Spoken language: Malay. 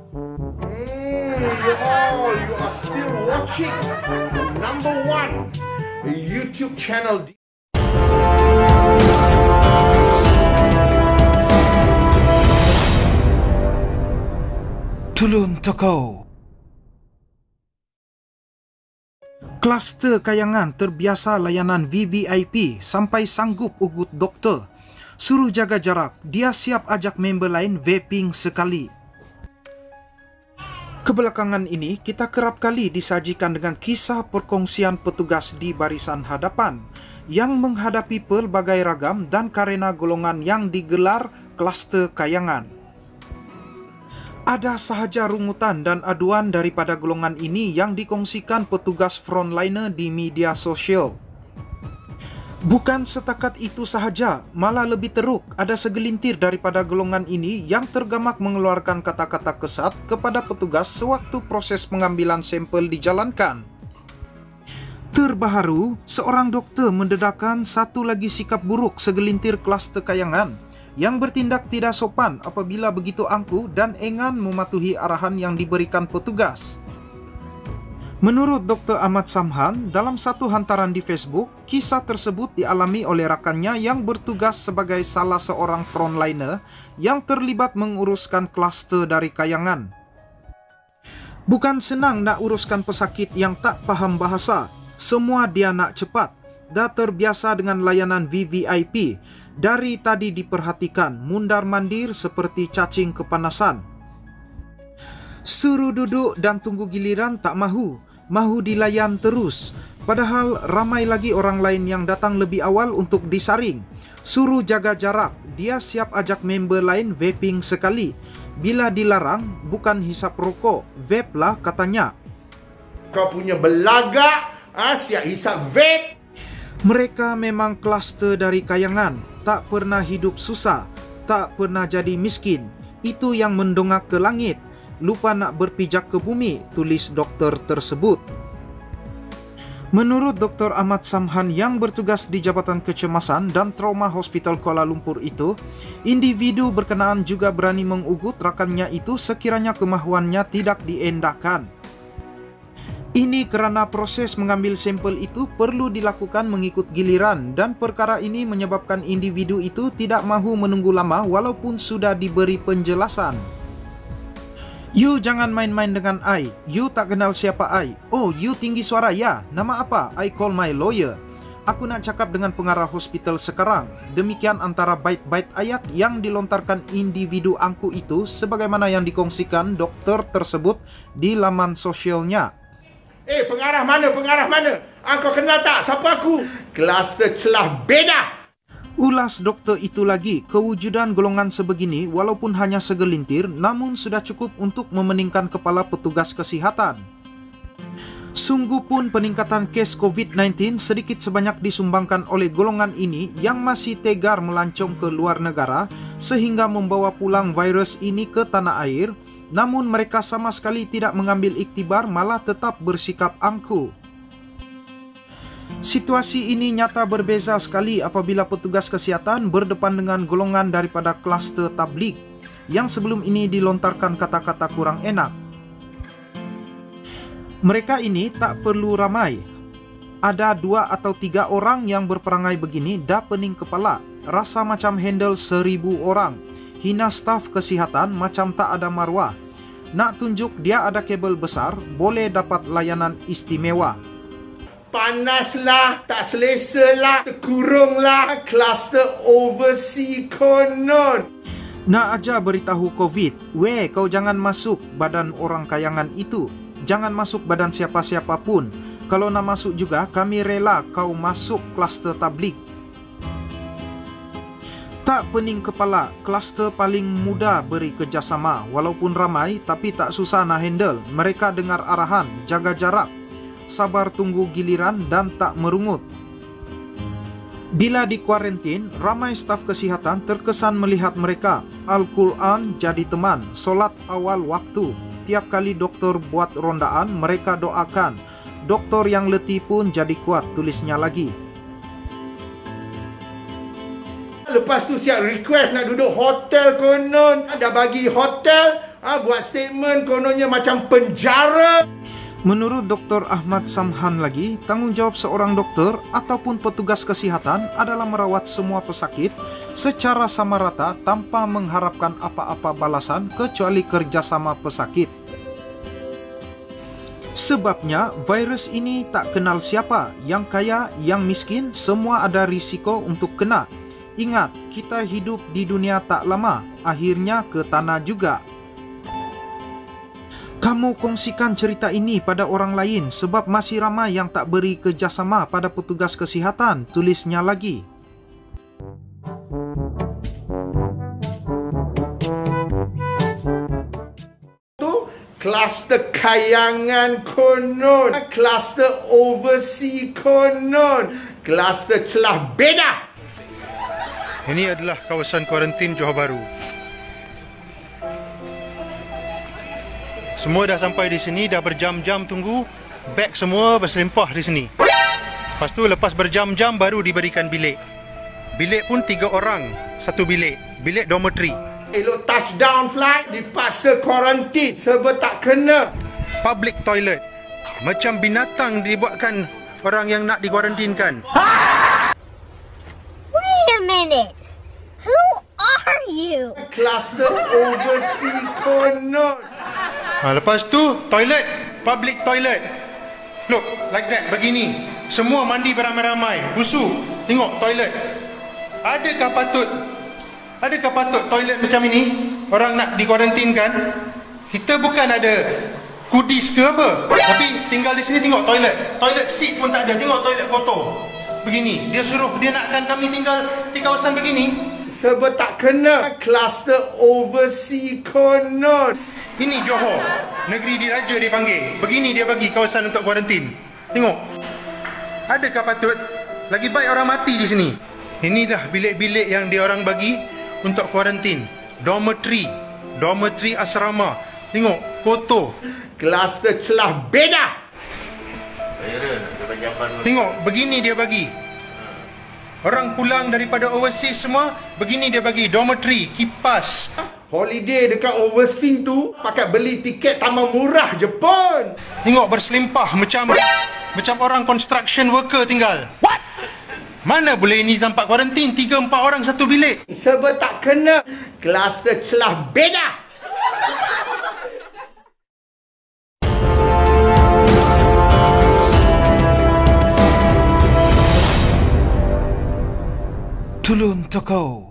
You are still watching the number one YouTube channel. Tulun Tokau. Kluster Kayangan terbiasa layanan VVIP sampai sanggup ugut doktor. Suruh jaga jarak, dia siap ajak member lain vaping sekali. Kebelakangan ini, kita kerap kali disajikan dengan kisah perkongsian petugas di barisan hadapan yang menghadapi pelbagai ragam dan karena golongan yang digelar kluster Kayangan. Ada sahaja rungutan dan aduan daripada golongan ini yang dikongsikan petugas frontliner di media sosial. Bukan setakat itu sahaja, malah lebih teruk, ada segelintir daripada golongan ini yang tergamak mengeluarkan kata-kata kesat kepada petugas sewaktu proses pengambilan sampel dijalankan. Terbaru, seorang doktor mendedahkan satu lagi sikap buruk segelintir kluster Kayangan yang bertindak tidak sopan apabila begitu angkuh dan enggan mematuhi arahan yang diberikan petugas. Menurut Dr. Ahmad Samhan, dalam satu hantaran di Facebook, kisah tersebut dialami oleh rakannya yang bertugas sebagai salah seorang frontliner yang terlibat menguruskan kluster dari Kayangan. Bukan senang nak uruskan pesakit yang tak faham bahasa, semua dia nak cepat. Dah terbiasa dengan layanan VVIP, dari tadi diperhatikan mundar-mandir seperti cacing kepanasan. Suruh duduk dan tunggu giliran tak mahu dilayan terus. Padahal ramai lagi orang lain yang datang lebih awal untuk disaring. Suruh jaga jarak, dia siap ajak member lain vaping sekali. Bila dilarang, bukan hisap rokok, vape lah katanya. Kau punya belagak, siap hisap vape. Mereka memang kluster dari Kayangan, tak pernah hidup susah, tak pernah jadi miskin. Itu yang mendongak ke langit, lupa nak berpijak ke bumi, tulis doktor tersebut. Menurut Dr. Ahmad Samhan yang bertugas di Jabatan Kecemasan dan Trauma Hospital Kuala Lumpur itu, individu berkenaan juga berani mengugut rakannya itu sekiranya kemahuannya tidak diendahkan. Ini kerana proses mengambil sampel itu perlu dilakukan mengikut giliran dan perkara ini menyebabkan individu itu tidak mahu menunggu lama walaupun sudah diberi penjelasan. You jangan main-main dengan I. You tak kenal siapa I. Oh, you tinggi suara ya. Nama apa? I call my lawyer. Aku nak cakap dengan pengarah hospital sekarang. Demikian antara bait-bait ayat yang dilontarkan individu angku itu sebagaimana yang dikongsikan doktor tersebut di laman sosialnya. Pengarah mana? Kau kenal tak siapa aku? Kluster celah bedah. Ulas doktor itu lagi, kewujudan golongan sebegini walaupun hanya segelintir namun sudah cukup untuk memeningkan kepala petugas kesihatan. Sungguh pun peningkatan kes COVID-19 sedikit sebanyak disumbangkan oleh golongan ini yang masih tegar melancong ke luar negara sehingga membawa pulang virus ini ke tanah air. Namun mereka sama sekali tidak mengambil iktibar, malah tetap bersikap angkuh. Situasi ini nyata berbeza sekali apabila petugas kesihatan berdepan dengan golongan daripada kluster tabligh yang sebelum ini dilontarkan kata-kata kurang enak. Mereka ini tak perlu ramai. Ada 2 atau 3 orang yang berperangai begini dah pening kepala, rasa macam handle 1000 orang. Hina staf kesihatan macam tak ada maruah. Nak tunjuk dia ada kabel besar, boleh dapat layanan istimewa. Panaslah, tak selesa lah, terkurunglah, kluster overseas konon. Nak aja beritahu COVID, weh kau jangan masuk badan orang Kayangan itu. Jangan masuk badan siapa-siapa pun. Kalau nak masuk juga, kami rela kau masuk kluster tabligh. Tak pening kepala, kluster paling mudah beri kerjasama. Walaupun ramai, tapi tak susah nak handle. Mereka dengar arahan, jaga jarak, sabar tunggu giliran dan tak merungut. Bila di kuarantin, ramai staf kesihatan terkesan melihat mereka. Al-Quran jadi teman, solat awal waktu. Tiap kali doktor buat rondaan, mereka doakan. Doktor yang letih pun jadi kuat, tulisnya lagi. Lepas tu siap request nak duduk hotel konon. Dah bagi hotel, Buat statement kononnya macam penjara. Menurut Dr. Ahmad Samhan lagi, tanggungjawab seorang dokter ataupun petugas kesihatan adalah merawat semua pesakit secara sama rata tanpa mengharapkan apa-apa balasan kecuali kerjasama pesakit. Sebabnya, virus ini tak kenal siapa, yang kaya, yang miskin, semua ada risiko untuk kena. Ingat, kita hidup di dunia tak lama, akhirnya ke tanah juga. Kamu kongsikan cerita ini pada orang lain sebab masih ramai yang tak beri kerjasama pada petugas kesihatan, tulisnya lagi. Kluster kayangan konon, kluster overseas konon, kluster celah beda. Ini adalah kawasan kuarantin Johor Bahru. Semua dah sampai di sini, dah berjam-jam tunggu. Beg semua berselimpah di sini. Lepas tu lepas berjam-jam baru diberikan bilik. Bilik pun 3 orang, satu bilik. Bilik dormitory. Elok touchdown flight dipaksa kuarantin sebab tak kena. Public toilet. Macam binatang dibuatkan orang yang nak dikuarantinkan. Wait a minute. Who are you? Kluster overseas konon. Lepas tu toilet, public toilet. Look, like that, begini. Semua mandi beramai-ramai. Husu, tengok toilet. Adakah patut toilet macam ini orang nak dikuarantinkan? Kita bukan ada kudis ke apa, tapi tinggal di sini tengok toilet. Toilet seat pun tak ada, tengok toilet kotor. Begini, dia nakkan kami tinggal di kawasan begini. Sebab tak kena kluster overseas konon. Ini Johor, negeri diraja dipanggil. Begini dia bagi kawasan untuk kuarantin. Tengok. Adakah patut? Lagi baik orang mati di sini. Inilah bilik-bilik yang dia orang bagi untuk kuarantin. Dormitory. Dormitory asrama. Tengok, kotor. Kluster celah beda. Tengok, begini dia bagi. Orang pulang daripada overseas semua, begini dia bagi. Dormitory, kipas. Holiday dekat overseas tu pakai beli tiket tambah murah je pun. Tengok berselimpah macam orang construction worker tinggal. What? Mana boleh ini tempat kuarantin 3-4 orang satu bilik? Sebab tak kena kluster celah beda. Tulun Tokau.